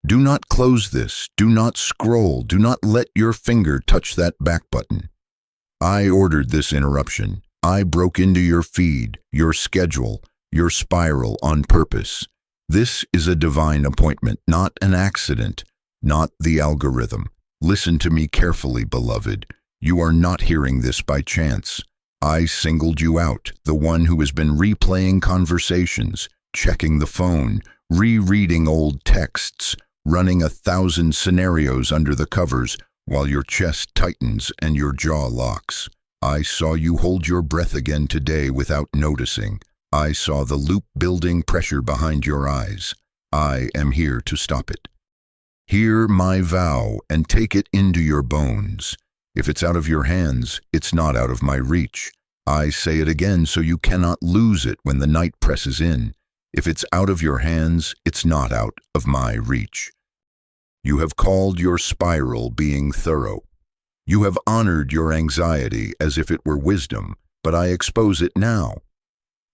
Do not close this. Do not scroll. Do not let your finger touch that back button. I ordered this interruption. I broke into your feed, your schedule, your spiral on purpose. This is a divine appointment, not an accident, not the algorithm. Listen to me carefully, beloved. You are not hearing this by chance. I singled you out, the one who has been replaying conversations, checking the phone, rereading old texts, running 1,000 scenarios under the covers while your chest tightens and your jaw locks. I saw you hold your breath again today without noticing. I saw the loop-building pressure behind your eyes. I am here to stop it. Hear my vow and take it into your bones. If it's out of your hands, it's not out of my reach. I say it again so you cannot lose it when the night presses in. If it's out of your hands, it's not out of my reach. You have called your spiral being thorough. You have honored your anxiety as if it were wisdom, but I expose it now.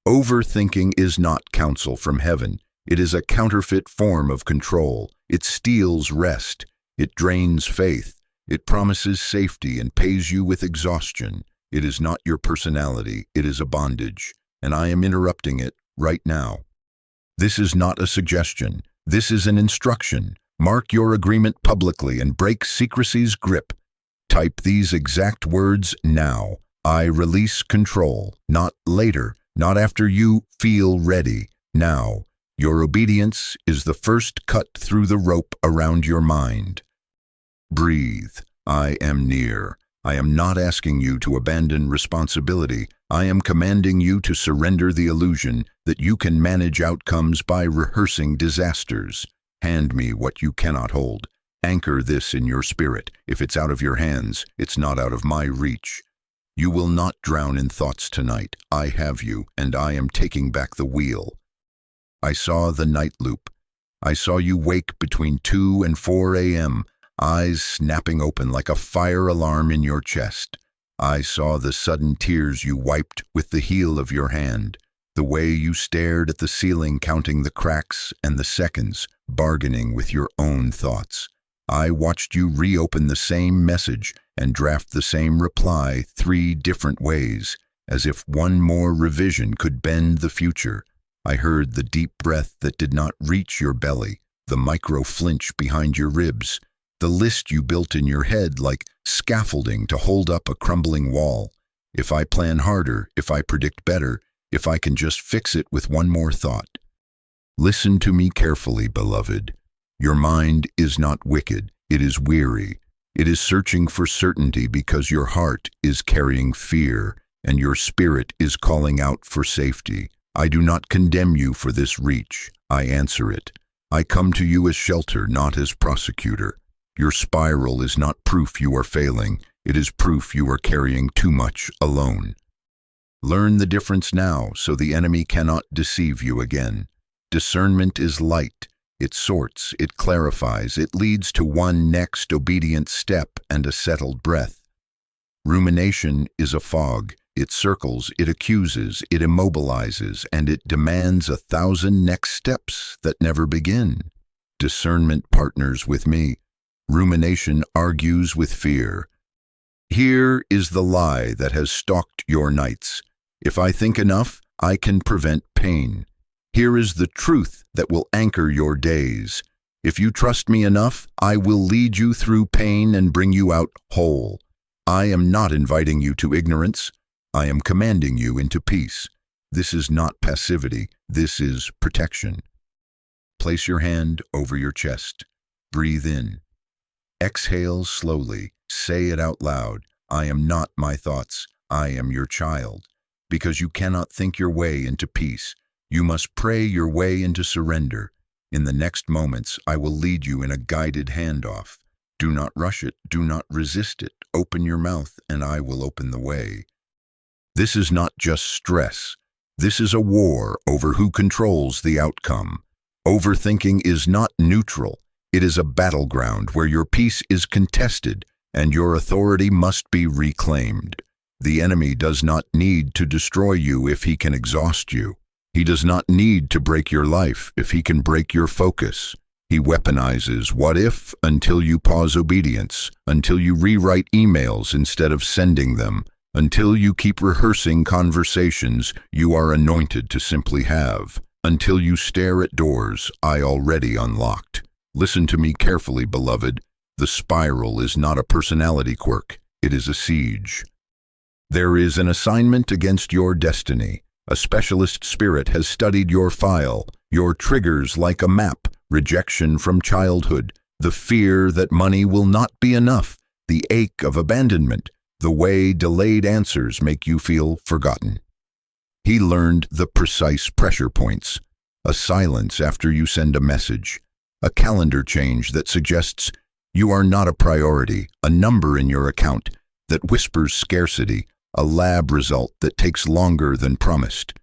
Overthinking is not counsel from heaven. It is a counterfeit form of control. It steals rest. It drains faith. It promises safety and pays you with exhaustion. It is not your personality. It is a bondage, and I am interrupting it right now. This is not a suggestion. This is an instruction. Mark your agreement publicly and break secrecy's grip. Type these exact words now. I release control, not later, not after you feel ready. Now, your obedience is the first cut through the rope around your mind. Breathe. I am near. I am not asking you to abandon responsibility. I am commanding you to surrender the illusion that you can manage outcomes by rehearsing disasters. Hand me what you cannot hold. Anchor this in your spirit. If it's out of your hands, it's not out of my reach. You will not drown in thoughts tonight. I have you, and I am taking back the wheel. I saw the night loop. I saw you wake between 2 and 4 a.m., eyes snapping open like a fire alarm in your chest. I saw the sudden tears you wiped with the heel of your hand, the way you stared at the ceiling counting the cracks and the seconds, bargaining with your own thoughts. I watched you reopen the same message and draft the same reply 3 different ways, as if one more revision could bend the future. I heard the deep breath that did not reach your belly, the micro flinch behind your ribs, the list you built in your head like scaffolding to hold up a crumbling wall. If I plan harder, if I predict better, if I can just fix it with one more thought. Listen to me carefully, beloved. Your mind is not wicked, it is weary. It is searching for certainty because your heart is carrying fear and your spirit is calling out for safety. I do not condemn you for this reach. I answer it. I come to you as shelter, not as prosecutor. Your spiral is not proof you are failing. It is proof you are carrying too much alone. Learn the difference now so the enemy cannot deceive you again. Discernment is light. It sorts, it clarifies, it leads to one next obedient step and a settled breath. Rumination is a fog. It circles, it accuses, it immobilizes, and it demands 1,000 next steps that never begin. Discernment partners with me. Rumination argues with fear. Here is the lie that has stalked your nights. If I think enough, I can prevent pain. Here is the truth that will anchor your days. If you trust me enough, I will lead you through pain and bring you out whole. I am not inviting you to ignorance. I am commanding you into peace. This is not passivity. This is protection. Place your hand over your chest. Breathe in. Exhale slowly. Say it out loud. I am not my thoughts. I am your child. Because you cannot think your way into peace. You must pray your way into surrender. In the next moments, I will lead you in a guided handoff. Do not rush it. Do not resist it. Open your mouth, and I will open the way. This is not just stress. This is a war over who controls the outcome. Overthinking is not neutral. It is a battleground where your peace is contested and your authority must be reclaimed. The enemy does not need to destroy you if he can exhaust you. He does not need to break your life if he can break your focus. He weaponizes what if until you pause obedience, until you rewrite emails instead of sending them, until you keep rehearsing conversations you are anointed to simply have, until you stare at doors I already unlocked. Listen to me carefully, beloved. The spiral is not a personality quirk, it is a siege. There is an assignment against your destiny. A specialist spirit has studied your file, your triggers like a map, rejection from childhood, the fear that money will not be enough, the ache of abandonment, the way delayed answers make you feel forgotten. He learned the precise pressure points, a silence after you send a message, a calendar change that suggests you are not a priority, a number in your account that whispers scarcity, a lab result that takes longer than promised.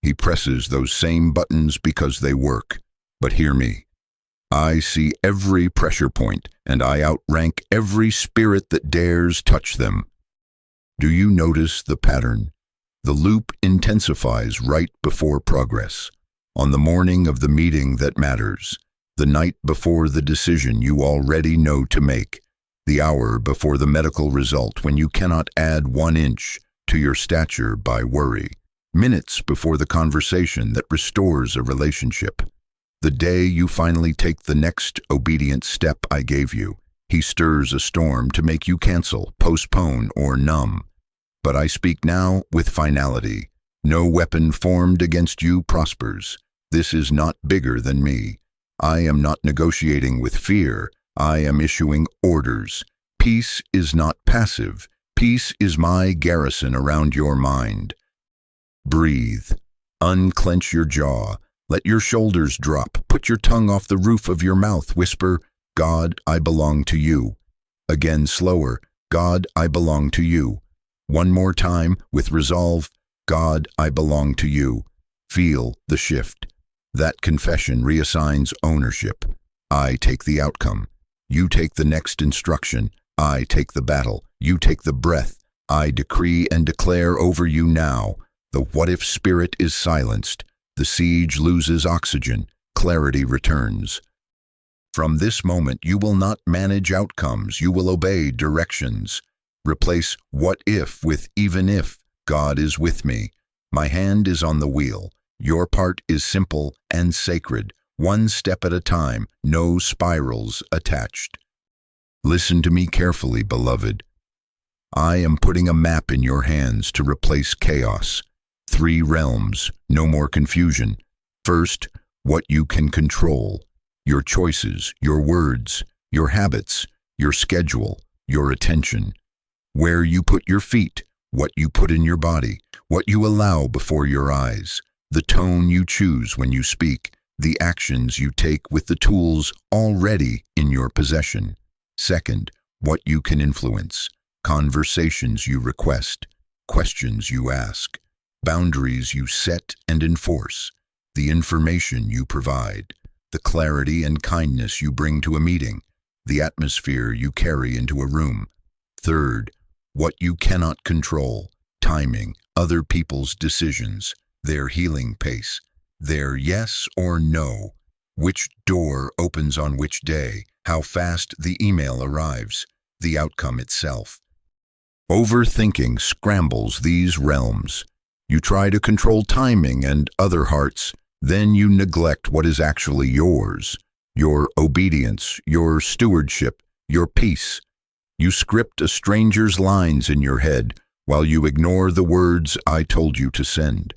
He presses those same buttons because they work. But hear me. I see every pressure point, and I outrank every spirit that dares touch them. Do you notice the pattern? The loop intensifies right before progress. On the morning of the meeting that matters, the night before the decision you already know to make, the hour before the medical result when you cannot add 1 inch to your stature by worry, minutes before the conversation that restores a relationship. The day you finally take the next obedient step I gave you, he stirs a storm to make you cancel, postpone, or numb. But I speak now with finality. No weapon formed against you prospers. This is not bigger than me. I am not negotiating with fear. I am issuing orders. Peace is not passive. Peace is my garrison around your mind. Breathe. Unclench your jaw. Let your shoulders drop. Put your tongue off the roof of your mouth. Whisper, God, I belong to you. Again, slower. God, I belong to you. One more time, with resolve. God, I belong to you. Feel the shift. That confession reassigns ownership. I take the outcome. You take the next instruction. I take the battle. You take the breath. I decree and declare over you now. The what-if spirit is silenced. The siege loses oxygen. Clarity returns. From this moment, you will not manage outcomes. You will obey directions. Replace what if with even if. God is with me. My hand is on the wheel. Your part is simple and sacred. One step at a time, no spirals attached. Listen to me carefully, beloved. I am putting a map in your hands to replace chaos. 3 realms, no more confusion. First, what you can control. Your choices, your words, your habits, your schedule, your attention. Where you put your feet, what you put in your body, what you allow before your eyes, the tone you choose when you speak, the actions you take with the tools already in your possession. Second, what you can influence, conversations you request, questions you ask, boundaries you set and enforce, the information you provide, the clarity and kindness you bring to a meeting, the atmosphere you carry into a room. Third, what you cannot control, timing, other people's decisions, their healing pace, their yes or no, which door opens on which day, how fast the email arrives, the outcome itself. Overthinking scrambles these realms. You try to control timing and other hearts, then you neglect what is actually yours, your obedience, your stewardship, your peace. You script a stranger's lines in your head while you ignore the words I told you to send.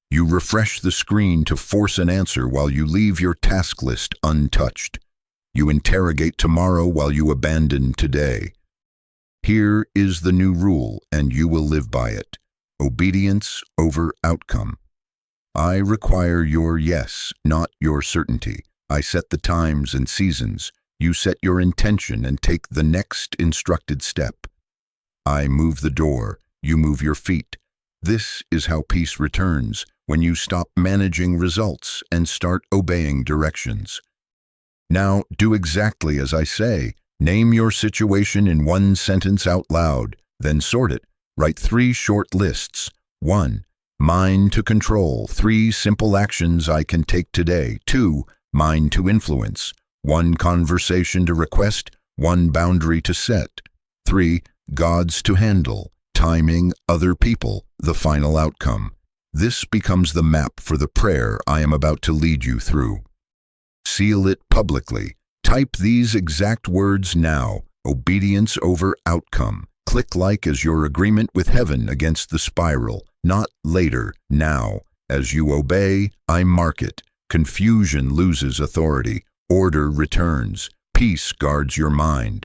You refresh the screen to force an answer while you leave your task list untouched. You interrogate tomorrow while you abandon today. Here is the new rule, and you will live by it. Obedience over outcome. I require your yes, not your certainty. I set the times and seasons. You set your intention and take the next instructed step. I move the door. You move your feet. This is how peace returns, when you stop managing results and start obeying directions. Now, do exactly as I say. Name your situation in 1 sentence out loud, then sort it. Write 3 short lists. 1. Mine to control. 3 simple actions I can take today. 2. Mine to influence. one conversation to request, one boundary to set. 3. Gods to handle, timing, other people, the final outcome. This becomes the map for the prayer I am about to lead you through. Seal it publicly. Type these exact words now: obedience over outcome. Click like as your agreement with heaven against the spiral. Not later, now. As you obey, I mark it. Confusion loses authority. Order returns. Peace guards your mind.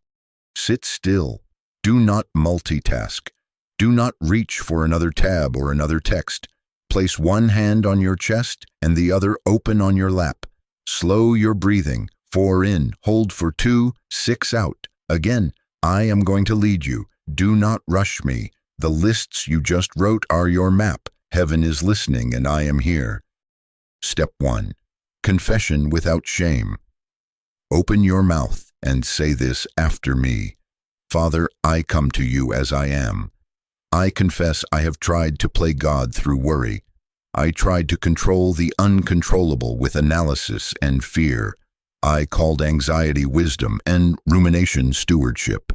Sit still. Do not multitask. Do not reach for another tab or another text. Place one hand on your chest and the other open on your lap. Slow your breathing. 4 in, hold for 2, 6 out. Again, I am going to lead you. Do not rush me. The lists you just wrote are your map. Heaven is listening and I am here. Step 1. Confession without shame. Open your mouth and say this after me. Father, I come to you as I am. I confess I have tried to play God through worry. I tried to control the uncontrollable with analysis and fear. I called anxiety wisdom and rumination stewardship.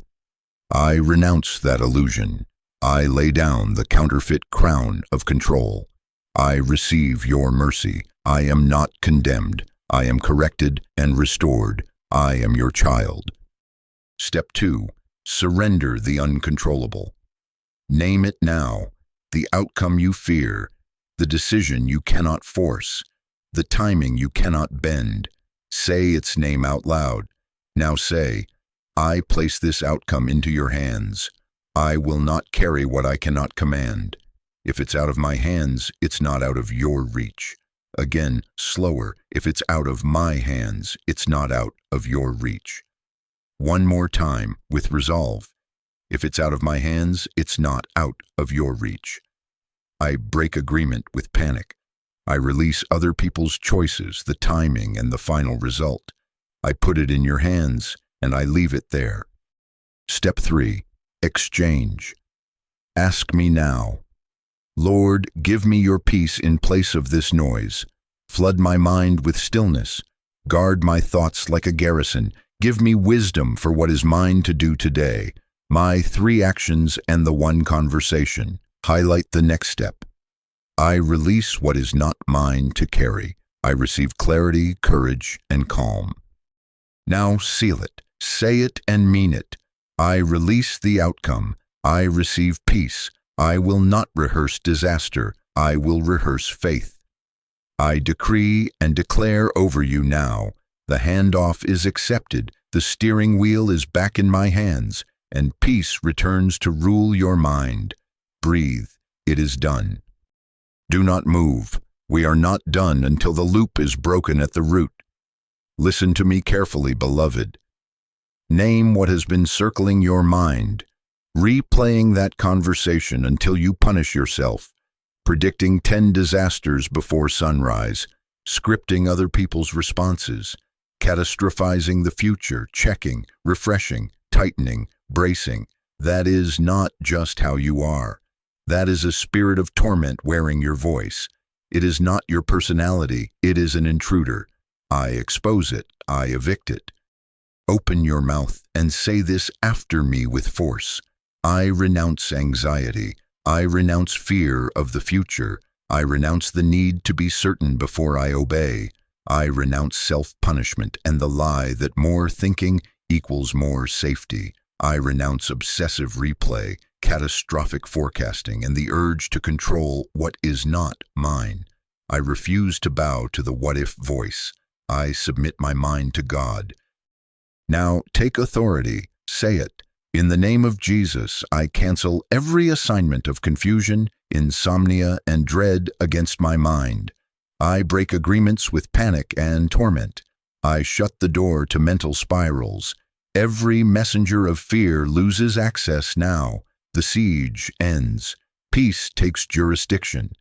I renounce that illusion. I lay down the counterfeit crown of control. I receive your mercy. I am not condemned. I am corrected and restored. I am your child. Step 2. Surrender the uncontrollable. Name it now. The outcome you fear, the decision you cannot force, the timing you cannot bend. Say its name out loud. Now say, I place this outcome into your hands. I will not carry what I cannot command. If it's out of my hands, it's not out of your reach. Again, slower. If it's out of my hands, it's not out of your reach. One more time, with resolve. If it's out of my hands, it's not out of your reach. I break agreement with panic. I release other people's choices, the timing, and the final result. I put it in your hands, and I leave it there. Step 3. Exchange. Ask me now. Lord, give me your peace in place of this noise. Flood my mind with stillness. Guard my thoughts like a garrison. Give me wisdom for what is mine to do today. My 3 actions and the 1 conversation. Highlight the next step. I release what is not mine to carry. I receive clarity, courage, and calm. Now seal it. Say it and mean it. I release the outcome. I receive peace. I will not rehearse disaster. I will rehearse faith. I decree and declare over you now. The handoff is accepted. The steering wheel is back in my hands, and peace returns to rule your mind. Breathe. It is done. Do not move. We are not done until the loop is broken at the root. Listen to me carefully, beloved. Name what has been circling your mind, replaying that conversation until you punish yourself, predicting 10 disasters before sunrise, scripting other people's responses, catastrophizing the future, checking, refreshing, tightening, bracing. That is not just how you are. That is a spirit of torment wearing your voice. It is not your personality, it is an intruder. I expose it, I evict it. Open your mouth and say this after me with force. I renounce anxiety. I renounce fear of the future. I renounce the need to be certain before I obey. I renounce self-punishment and the lie that more thinking equals more safety. I renounce obsessive replay, catastrophic forecasting, and the urge to control what is not mine. I refuse to bow to the what-if voice. I submit my mind to God. Now take authority. Say it. In the name of Jesus, I cancel every assignment of confusion, insomnia, and dread against my mind. I break agreements with panic and torment. I shut the door to mental spirals. Every messenger of fear loses access now. The siege ends. Peace takes jurisdiction.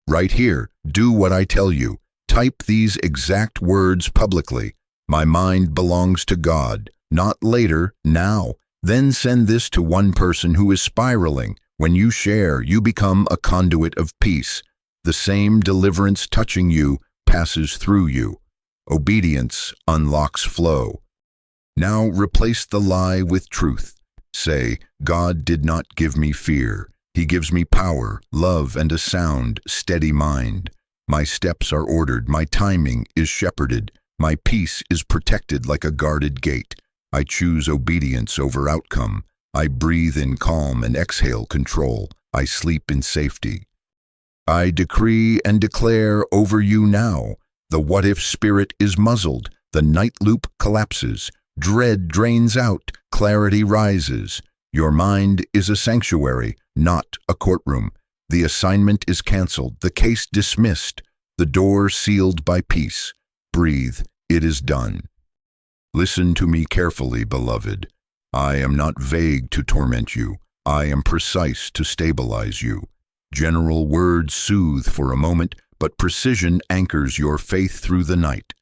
Right here, do what I tell you. Type these exact words publicly. My mind belongs to God. Not later, now. Then send this to one person who is spiraling. When you share, you become a conduit of peace. The same deliverance touching you passes through you. Obedience unlocks flow. Now replace the lie with truth. Say, God did not give me fear. He gives me power, love, and a sound, steady mind. My steps are ordered, my timing is shepherded, my peace is protected like a guarded gate. I choose obedience over outcome. I breathe in calm and exhale control. I sleep in safety. I decree and declare over you now. The what-if spirit is muzzled. The night loop collapses. Dread drains out. Clarity rises. Your mind is a sanctuary, not a courtroom. The assignment is canceled. The case dismissed. The door sealed by peace. Breathe. It is done. Listen to me carefully, beloved. I am not vague to torment you. I am precise to stabilize you. General words soothe for a moment, but precision anchors your faith through the night.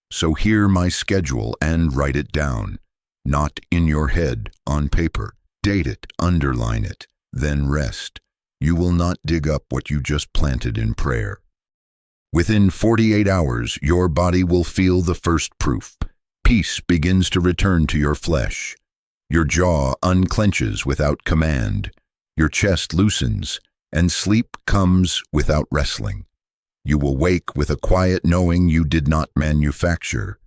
So hear my schedule and write it down. Not in your head, on paper. Date it, underline it, then rest. You will not dig up what you just planted in prayer. Within 48 hours, your body will feel the first proof. Peace begins to return to your flesh. Your jaw unclenches without command. Your chest loosens, and sleep comes without wrestling. You will wake with a quiet knowing you did not manufacture.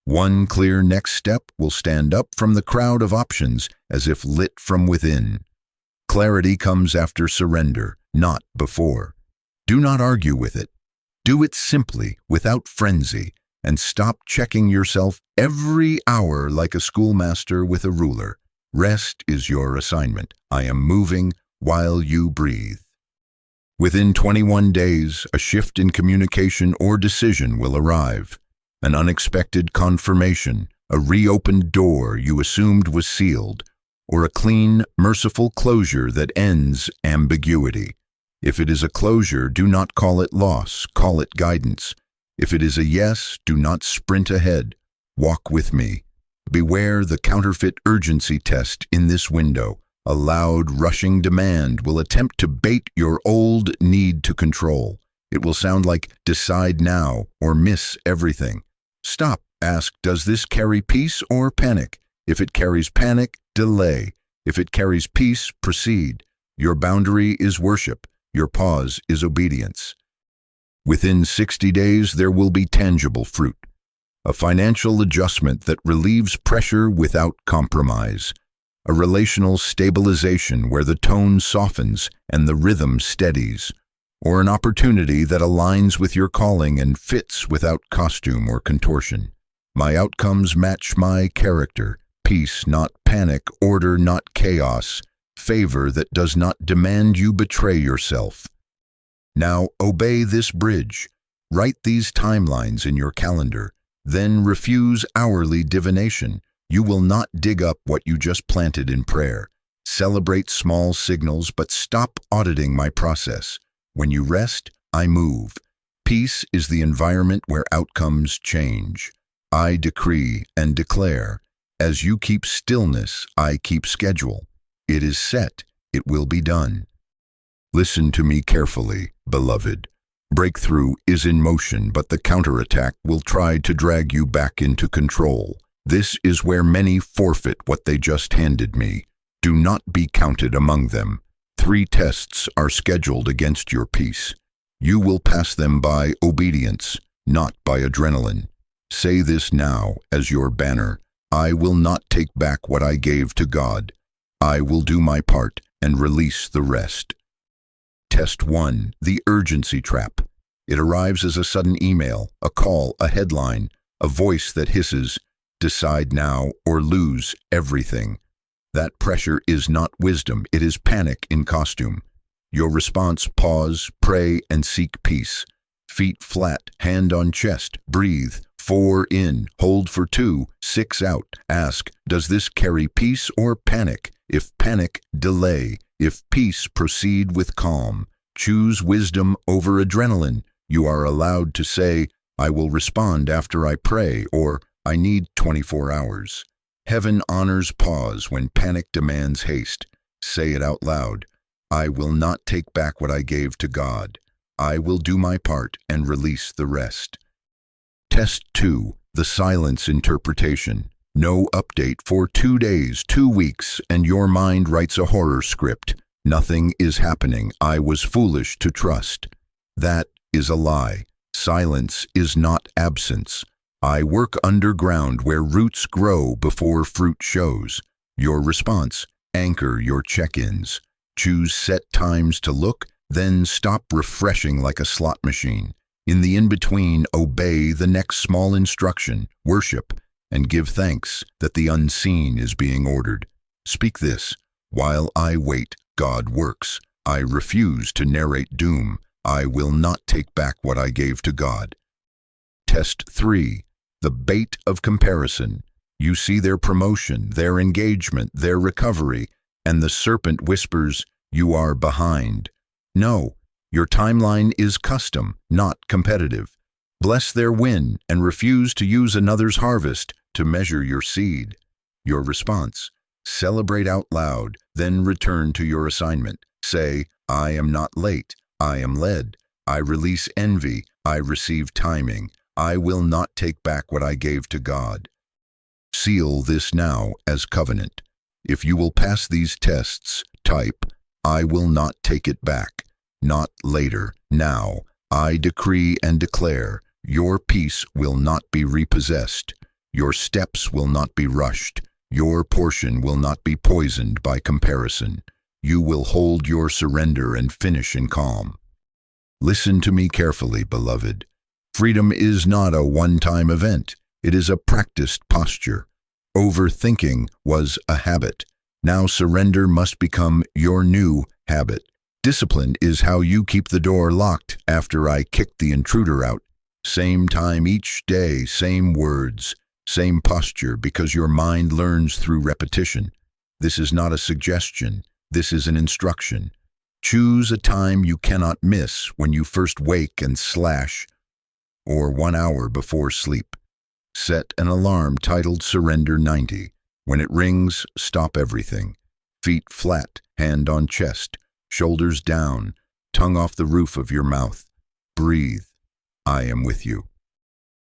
One clear next step will stand up from the crowd of options as if lit from within. Clarity comes after surrender, not before. Do not argue with it. Do it simply, without frenzy, and stop checking yourself every hour like a schoolmaster with a ruler. Rest is your assignment. I am moving while you breathe. Within 21 days, a shift in communication or decision will arrive. An unexpected confirmation, a reopened door you assumed was sealed, or a clean, merciful closure that ends ambiguity. If it is a closure, do not call it loss, call it guidance. If it is a yes, do not sprint ahead. Walk with me. Beware the counterfeit urgency test in this window. A loud, rushing demand will attempt to bait your old need to control. It will sound like decide now or miss everything. Stop. Ask, does this carry peace or panic? If it carries panic, delay. If it carries peace, proceed. Your boundary is worship. Your pause is obedience. Within 60 days, there will be tangible fruit. A financial adjustment that relieves pressure without compromise. A relational stabilization where the tone softens and the rhythm steadies. Or an opportunity that aligns with your calling and fits without costume or contortion. My outcomes match my character. Peace, not panic. Order, not chaos. Favor that does not demand you betray yourself. Now obey this bridge. Write these timelines in your calendar. Then refuse hourly divination. You will not dig up what you just planted in prayer. Celebrate small signals, but stop auditing my process. When you rest, I move. Peace is the environment where outcomes change. I decree and declare. As you keep stillness, I keep schedule. It is set. It will be done. Listen to me carefully, beloved. Breakthrough is in motion, but the counterattack will try to drag you back into control. This is where many forfeit what they just handed me. Do not be counted among them. 3 tests are scheduled against your peace. You will pass them by obedience, not by adrenaline. Say this now as your banner. I will not take back what I gave to God. I will do my part and release the rest. Test 1, the urgency trap. It arrives as a sudden email, a call, a headline, a voice that hisses, decide now or lose everything. That pressure is not wisdom, it is panic in costume. Your response, pause, pray, and seek peace. Feet flat, hand on chest, breathe. 4 in, hold for 2, 6 out. Ask, does this carry peace or panic? If panic, delay. If peace, proceed with calm. Choose wisdom over adrenaline. You are allowed to say, I will respond after I pray, or I need 24 hours. Heaven honors pause when panic demands haste. Say it out loud. I will not take back what I gave to God. I will do my part and release the rest. Test 2. The silence interpretation. No update for 2 days, 2 weeks, and your mind writes a horror script. Nothing is happening. I was foolish to trust. That is a lie. Silence is not absence. I work underground where roots grow before fruit shows. Your response: anchor your check-ins. Choose set times to look, then stop refreshing like a slot machine. In the in-between, obey the next small instruction, worship, and give thanks that the unseen is being ordered. Speak this: while I wait, God works. I refuse to narrate doom. I will not take back what I gave to God. Test 3. The bait of comparison. You see their promotion, their engagement, their recovery, and the serpent whispers, "You are behind." No, your timeline is custom, not competitive. Bless their win and refuse to use another's harvest to measure your seed. Your response: celebrate out loud, then return to your assignment. Say, I am not late. I am led. I release envy. I receive timing. I will not take back what I gave to God. Seal this now as covenant. If you will pass these tests, type, I will not take it back. Not later, now. I decree and declare, your peace will not be repossessed. Your steps will not be rushed. Your portion will not be poisoned by comparison. You will hold your surrender and finish in calm. Listen to me carefully, beloved. Freedom is not a one-time event. It is a practiced posture. Overthinking was a habit. Now surrender must become your new habit. Discipline is how you keep the door locked after I kick the intruder out. Same time each day, same words, same posture, because your mind learns through repetition. This is not a suggestion. This is an instruction. Choose a time you cannot miss when you first wake and slash, or 1 hour before sleep. Set an alarm titled Surrender 90. When it rings, stop everything. Feet flat, hand on chest, shoulders down, tongue off the roof of your mouth. Breathe. I am with you.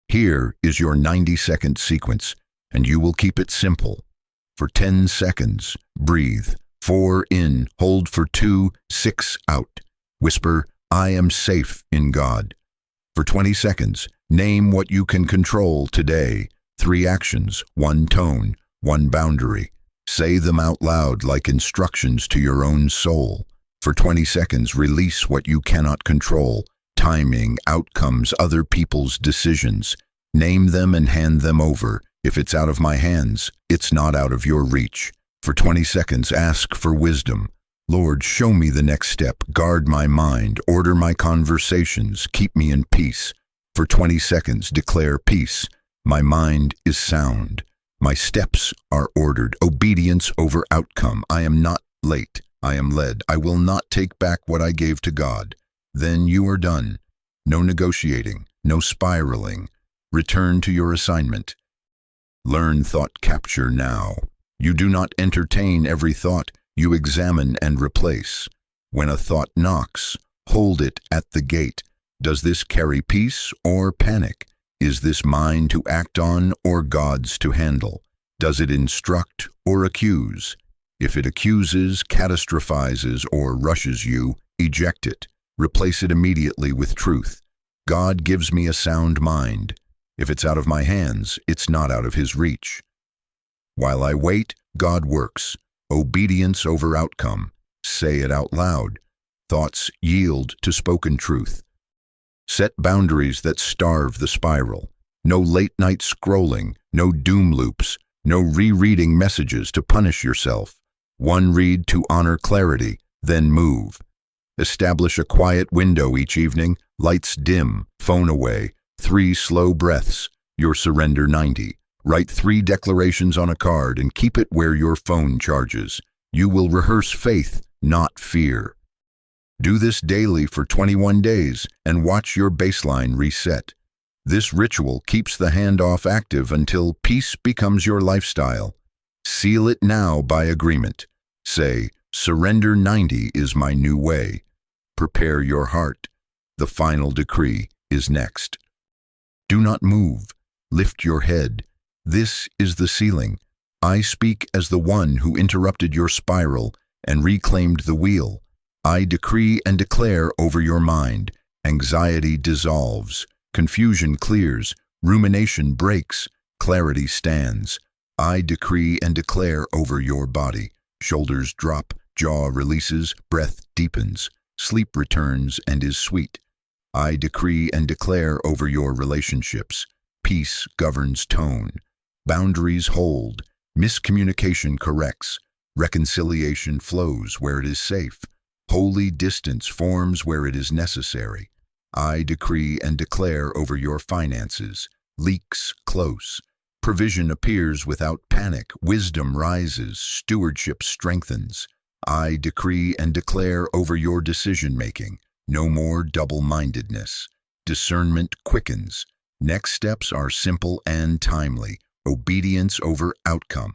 Here is your 90-second sequence, and you will keep it simple. For 10 seconds, breathe. 4 in, hold for 2, 6 out. Whisper, I am safe in God. For 20 seconds, name what you can control today. 3 actions, 1 tone, 1 boundary. Say them out loud like instructions to your own soul. For 20 seconds, release what you cannot control. Timing, outcomes, other people's decisions. Name them and hand them over. If it's out of my hands, it's not out of your reach. For 20 seconds, ask for wisdom. Lord, show me the next step. Guard my mind. Order my conversations. Keep me in peace. For 20 seconds, declare peace. My mind is sound. My steps are ordered. Obedience over outcome. I am not late. I am led. I will not take back what I gave to God. Then you are done. No negotiating. No spiraling. Return to your assignment. Learn thought capture now. You do not entertain every thought. You examine and replace. When a thought knocks, hold it at the gate. Does this carry peace or panic? Is this mine to act on or God's to handle? Does it instruct or accuse? If it accuses, catastrophizes, or rushes you, eject it. Replace it immediately with truth. God gives me a sound mind. If it's out of my hands, it's not out of His reach. While I wait, God works. Obedience over outcome. Say it out loud. Thoughts yield to spoken truth. Set boundaries that starve the spiral. No late-night scrolling, no doom loops, no rereading messages to punish yourself. One read to honor clarity, then move. Establish a quiet window each evening, lights dim, phone away, 3 slow breaths, your surrender 90. Write 3 declarations on a card and keep it where your phone charges. You will rehearse faith, not fear. Do this daily for 21 days and watch your baseline reset. This ritual keeps the handoff active until peace becomes your lifestyle. Seal it now by agreement. Say, Surrender 90 is my new way. Prepare your heart. The final decree is next. Do not move. Lift your head. This is the ceiling. I speak as the one who interrupted your spiral and reclaimed the wheel. I decree and declare over your mind. Anxiety dissolves. Confusion clears. Rumination breaks. Clarity stands. I decree and declare over your body. Shoulders drop. Jaw releases. Breath deepens. Sleep returns and is sweet. I decree and declare over your relationships. Peace governs tone. Boundaries hold. Miscommunication corrects. Reconciliation flows where it is safe. Holy distance forms where it is necessary. I decree and declare over your finances. Leaks close. Provision appears without panic. Wisdom rises. Stewardship strengthens. I decree and declare over your decision-making. No more double-mindedness. Discernment quickens. Next steps are simple and timely. Obedience over outcome.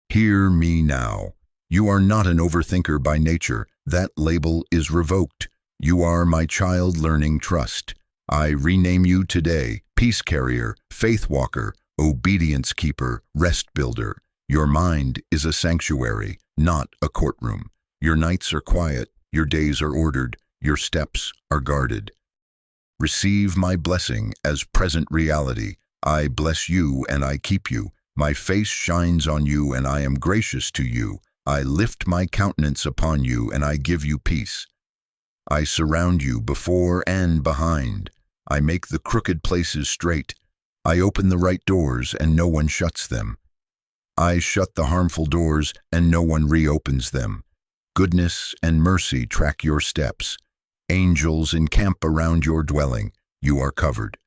Hear me now. You are not an overthinker by nature. That label is revoked. You are my child learning trust. I rename you today, peace carrier, faith walker, obedience keeper, rest builder. Your mind is a sanctuary, not a courtroom. Your nights are quiet, your days are ordered, your steps are guarded. Receive my blessing as present reality. I bless you and I keep you. My face shines on you and I am gracious to you. I lift my countenance upon you and I give you peace. I surround you before and behind. I make the crooked places straight. I open the right doors and no one shuts them. I shut the harmful doors and no one reopens them. Goodness and mercy track your steps. Angels encamp around your dwelling. You are covered.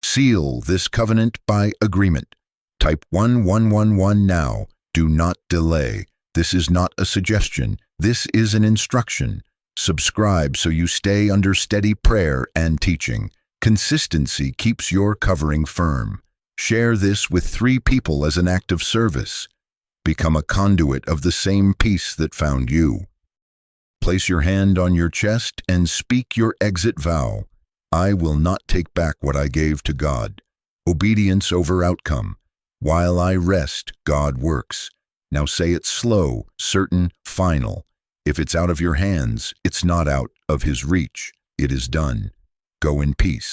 Seal this covenant by agreement. Type 1111 now. Do not delay. This is not a suggestion. This is an instruction. Subscribe so you stay under steady prayer and teaching. Consistency keeps your covering firm. Share this with 3 people as an act of service. Become a conduit of the same peace that found you. Place your hand on your chest and speak your exit vow. I will not take back what I gave to God. Obedience over outcome. While I rest, God works. Now say it slow, certain, final. If it's out of your hands, it's not out of His reach. It is done. Go in peace.